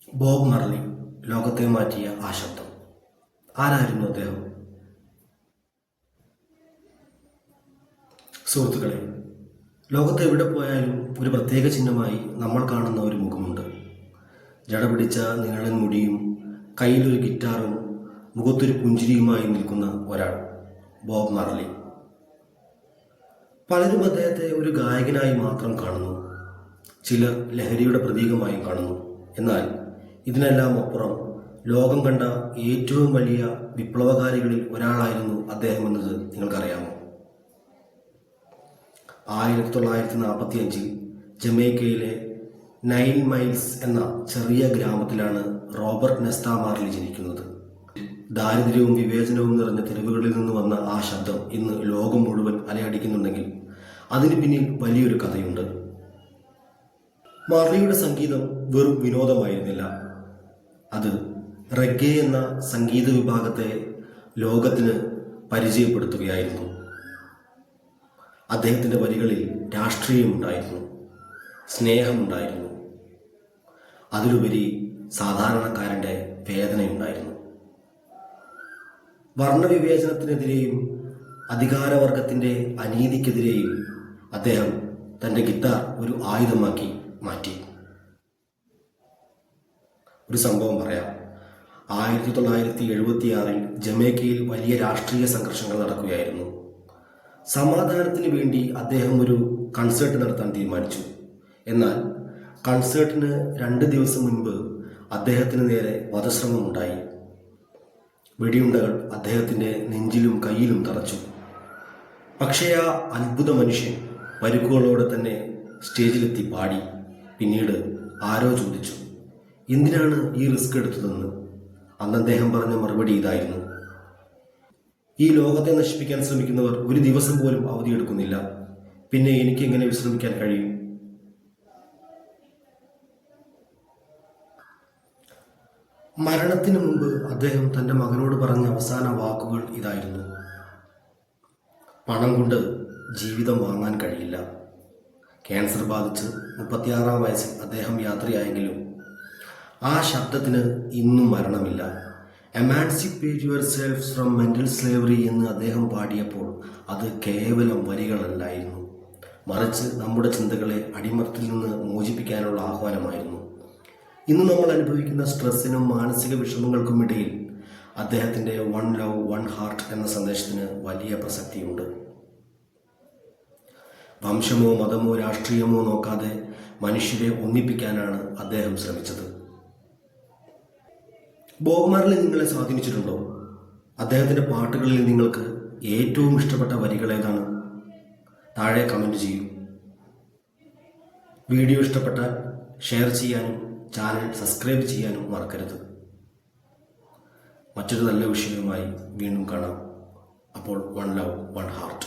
Bob Merly ലോകത്തെ മാറ്റിയ ആ ശബ്ദം. ആരായിരുന്നു അദ്ദേഹം? സുഹൃത്തുക്കളെ, ലോകത്ത് എവിടെ പോയാലും ഒരു പ്രത്യേക ചിഹ്നമായി നമ്മൾ കാണുന്ന ഒരു മുഖമുണ്ട്. ജട പിടിച്ച നീളൻ മുടിയും കയ്യിലൊരു ഗിറ്റാറും മുഖത്തൊരു പുഞ്ചിരിയുമായി നിൽക്കുന്ന ഒരാൾ, ബോബ് മർലി. പലരും അദ്ദേഹത്തെ ഒരു ഗായകനായി മാത്രം കാണുന്നു, ചിലർ ലഹരിയുടെ പ്രതീകമായും കാണുന്നു. എന്നാൽ ഇതിനെല്ലാം അപ്പുറം ലോകം കണ്ട ഏറ്റവും വലിയ വിപ്ലവകാരികളിൽ ഒരാളായിരുന്നു അദ്ദേഹം എന്നത് നിങ്ങൾക്കറിയാമോ? 1945 ജമൈക്കയിലെ 9 മൈൽസ് എന്ന ചെറിയ ഗ്രാമത്തിലാണ് റോബർട്ട് നെസ്ത മാർലി ജനിക്കുന്നത്. ദാരിദ്ര്യവും വിവേചനവും നിറഞ്ഞ തെരുവുകളിൽ നിന്ന് വന്ന ആ ശബ്ദം ഇന്ന് ലോകം മുഴുവൻ അലയടിക്കുന്നുണ്ടെങ്കിൽ അതിന് പിന്നിൽ വലിയൊരു കഥയുണ്ട്. മാർലിയുടെ സംഗീതം വെറും വിനോദമായിരുന്നില്ല. അത് റെഗെ എന്ന സംഗീത വിഭാഗത്തെ ലോകത്തിന് പരിചയപ്പെടുത്തുകയായിരുന്നു. അദ്ദേഹത്തിൻ്റെ വരികളിൽ രാഷ്ട്രീയമുണ്ടായിരുന്നു, സ്നേഹമുണ്ടായിരുന്നു, അതിലുപരി സാധാരണക്കാരൻ്റെ വേദനയുണ്ടായിരുന്നു. വർണ്ണവിവേചനത്തിനെതിരെയും അധികാരവർഗത്തിൻ്റെ അനീതിക്കെതിരെയും അദ്ദേഹം തൻ്റെ ഗിത്താർ ഒരു ആയുധമാക്കി മാറ്റി. ഒരു സംഭവം പറയാം. 1976 ജമൈക്കയിൽ വലിയ രാഷ്ട്രീയ സംഘർഷങ്ങൾ നടക്കുകയായിരുന്നു. സമാധാനത്തിന് വേണ്ടി അദ്ദേഹം ഒരു കൺസേർട്ട് നടത്താൻ തീരുമാനിച്ചു. എന്നാൽ കൺസേർട്ടിന് 2 ദിവസം മുൻപ് അദ്ദേഹത്തിന് നേരെ വധശ്രമമുണ്ടായി. വെടിയുണ്ടകൾ അദ്ദേഹത്തിൻ്റെ നെഞ്ചിലും കയ്യിലും തറച്ചു. പക്ഷേ ആ അത്ഭുത മനുഷ്യൻ പരിക്കുകളോടെ തന്നെ സ്റ്റേജിലെത്തി പാടി. പിന്നീട് ആരോ ചോദിച്ചു, എന്തിനാണ് ഈ റിസ്ക് എടുത്തതെന്ന്. അന്ന് അദ്ദേഹം പറഞ്ഞ മറുപടി ഇതായിരുന്നു: ഈ ലോകത്തെ നശിപ്പിക്കാൻ ശ്രമിക്കുന്നവർ ഒരു ദിവസം പോലും അവധിയെടുക്കുന്നില്ല, പിന്നെ എനിക്ക് എങ്ങനെ വിശ്രമിക്കാൻ കഴിയും? മരണത്തിന് മുമ്പ് അദ്ദേഹം തൻ്റെ മകനോട് പറഞ്ഞ അവസാന വാക്കുകൾ ഇതായിരുന്നു: പണം കൊണ്ട് ജീവിതം വാങ്ങാൻ കഴിയില്ല. ക്യാൻസർ ബാധിച്ച് 36-ാം വയസ്സിൽ അദ്ദേഹം യാത്രയായെങ്കിലും ആ ശബ്ദത്തിന് ഇന്നും മരണമില്ല. Emancipate yourself from mental slavery എന്ന് അദ്ദേഹം പാടിയപ്പോൾ അത് കേവലം വരികളല്ലായിരുന്നു, മറിച്ച് നമ്മുടെ ചിന്തകളെ അടിമത്തിൽ നിന്ന് മോചിപ്പിക്കാനുള്ള ആഹ്വാനമായിരുന്നു. ഇന്ന് നമ്മൾ അനുഭവിക്കുന്ന സ്ട്രെസ്സിനും മാനസിക വിഷമങ്ങൾക്കും ഇടയിൽ അദ്ദേഹത്തിൻ്റെ വൺ ലവ് വൺ ഹാർട്ട് എന്ന സന്ദേശത്തിന് വലിയ പ്രസക്തിയുണ്ട്. വംശമോ മതമോ രാഷ്ട്രീയമോ നോക്കാതെ മനുഷ്യരെ ഒന്നിപ്പിക്കാനാണ് അദ്ദേഹം ശ്രമിച്ചത്. ബോബ് മാർലി നിങ്ങളെ സ്വാധീനിച്ചിട്ടുണ്ടോ? അദ്ദേഹത്തിൻ്റെ പാട്ടുകളിൽ നിങ്ങൾക്ക് ഏറ്റവും ഇഷ്ടപ്പെട്ട വരികൾ ഏതാണ്? താഴെ കമൻറ്റ് ചെയ്യൂ. വീഡിയോ ഇഷ്ടപ്പെട്ടാൽ ഷെയർ ചെയ്യാനും ചാനൽ സബ്സ്ക്രൈബ് ചെയ്യാനും മറക്കരുത്. മറ്റൊരു നല്ല വിഷയവുമായി വീണ്ടും കാണാം. അപ്പോൾ വൺ ലവ് വൺ ഹാർട്ട്.